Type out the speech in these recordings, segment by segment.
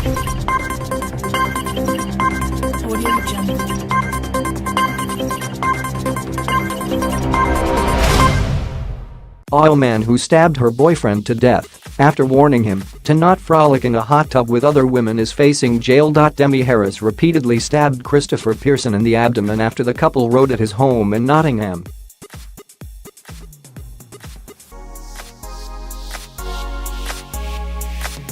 Audio Jungle. Awoman who stabbed her boyfriend to death after warning him to not frolic in a hot tub with other women is facing jail.Demi. Harris repeatedly stabbed Christopher Pearson in the abdomen after the couple rode at his home in Nottingham.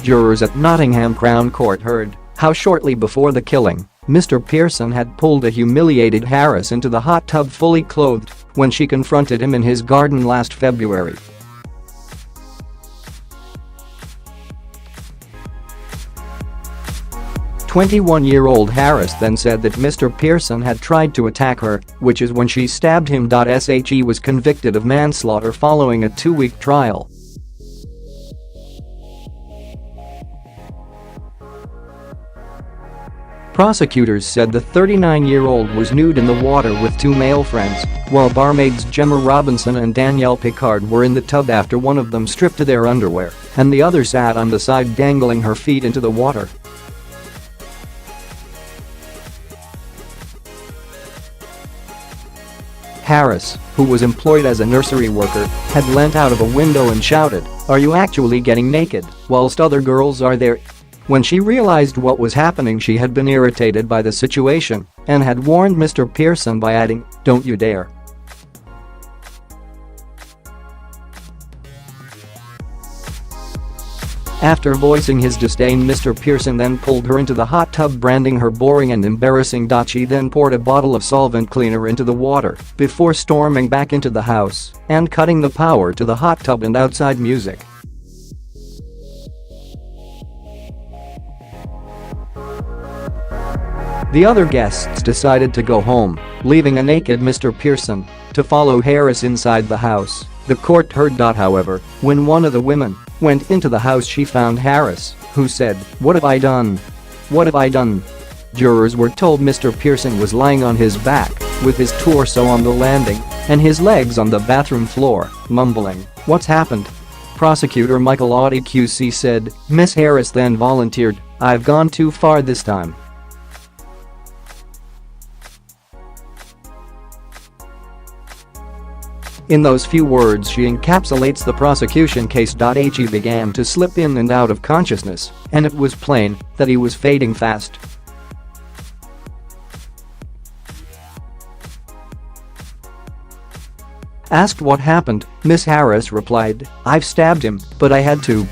Jurors at Nottingham Crown Court heard how shortly before the killing, Mr Pearson had pulled a humiliated Harris into the hot tub fully clothed when she confronted him in his garden last February. "21-year-old Harris then said that Mr Pearson had tried to attack her, which is when she stabbed him.He was convicted of manslaughter following a 2-week trial. Prosecutors said the 39-year-old was nude in the water with 2 male friends, while barmaids Gemma and Danielle Picard were in the tub after one of them stripped to their underwear and the other sat on the side dangling her feet into the water. Harris, who was employed as a nursery worker, had leant out of a window and shouted, "Are you actually getting naked, whilst other girls are there?" When she realized what was happening, she had been irritated by the situation and had warned Mr Pearson by adding, "Don't you dare." After voicing his disdain, Mr Pearson then pulled her into the hot tub, branding her boring and embarrassing. She then poured a bottle of solvent cleaner into the water before storming back into the house and cutting the power to the hot tub and outside music. The other guests decided to go home, leaving a naked Mr Pearson to follow Harris inside the house. The court heard. However, when one of the women went into the house, she found Harris, who said, "What have I done? What have I done?" Jurors were told Mr Pearson was lying on his back with his torso on the landing and his legs on the bathroom floor, mumbling, "What's happened?" Prosecutor Michael Auty QC said, "Miss Harris then volunteered, I've gone too far this time." In those few words she encapsulates the prosecution. Case.He began to slip in and out of consciousness, and it was plain that he was fading fast. Asked what happened, Miss Harris replied, "I've stabbed him, but I had to.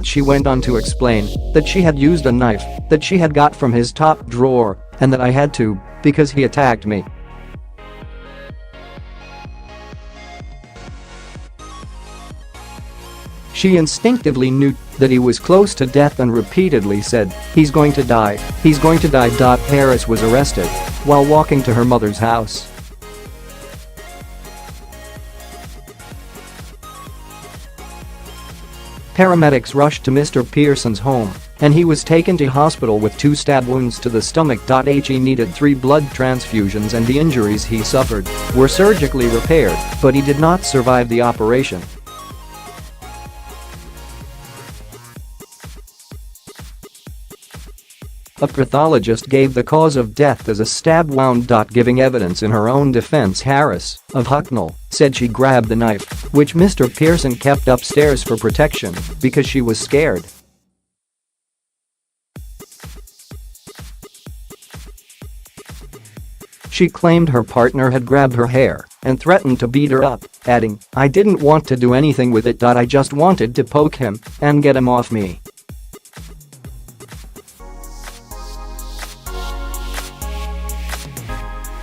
She went on to explain that she had used a knife that she had got from his top drawer and that I had to because he attacked me. She instinctively knew that he was close to death and repeatedly said, "He's going to die, he's going to die." Harris was arrested while walking to her mother's house. Paramedics rushed to Mr Pearson's home, and he was taken to hospital with 2 stab wounds to the stomach. He needed 3 blood transfusions and the injuries he suffered were surgically repaired, but he did not survive the operation. A pathologist gave the cause of death as a stab wound. Giving evidence in her own defense, Harris, of Hucknall, said she grabbed the knife, which Mr Pearson kept upstairs for protection, because she was scared. She claimed her partner had grabbed her hair and threatened to beat her up, adding, "I didn't want to do anything with it. I just wanted to poke him and get him off me."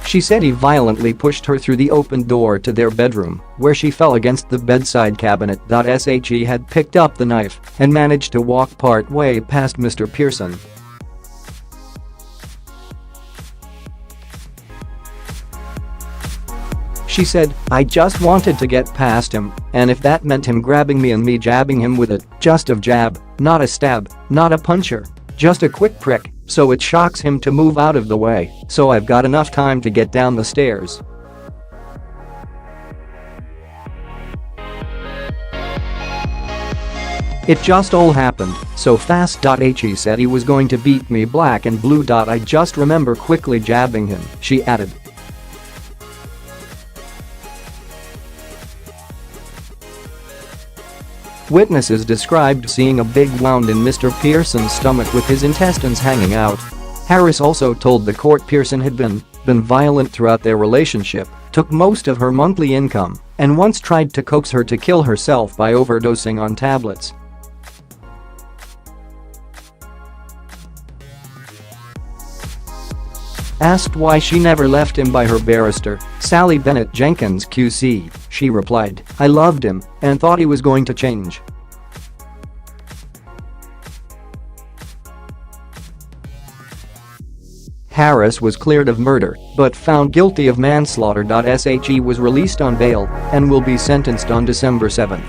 She said he violently pushed her through the open door to their bedroom, where she fell against the bedside cabinet. He had picked up the knife and managed to walk part way past Mr Pearson. She said, "I just wanted to get past him, and if that meant him grabbing me and me jabbing him with it, just a jab, not a stab, not a puncher, just a quick prick, so it shocks him to move out of the way, so I've got enough time to get down the stairs." "It just all happened so fast.He said he was going to beat me black and blue. I just remember quickly jabbing him," she added. Witnesses described seeing a big wound in Mr. Pearson's stomach with his intestines hanging out. Harris also told the court Pearson had been violent throughout their relationship, took most of her monthly income, and once tried to coax her to kill herself by overdosing on tablets. Asked why she never left him by her barrister, Sally Bennett Jenkins QC, she replied, "I loved him and thought he was going to change." Harris was cleared of murder but found guilty of manslaughter. She was released on bail and will be sentenced on December 7.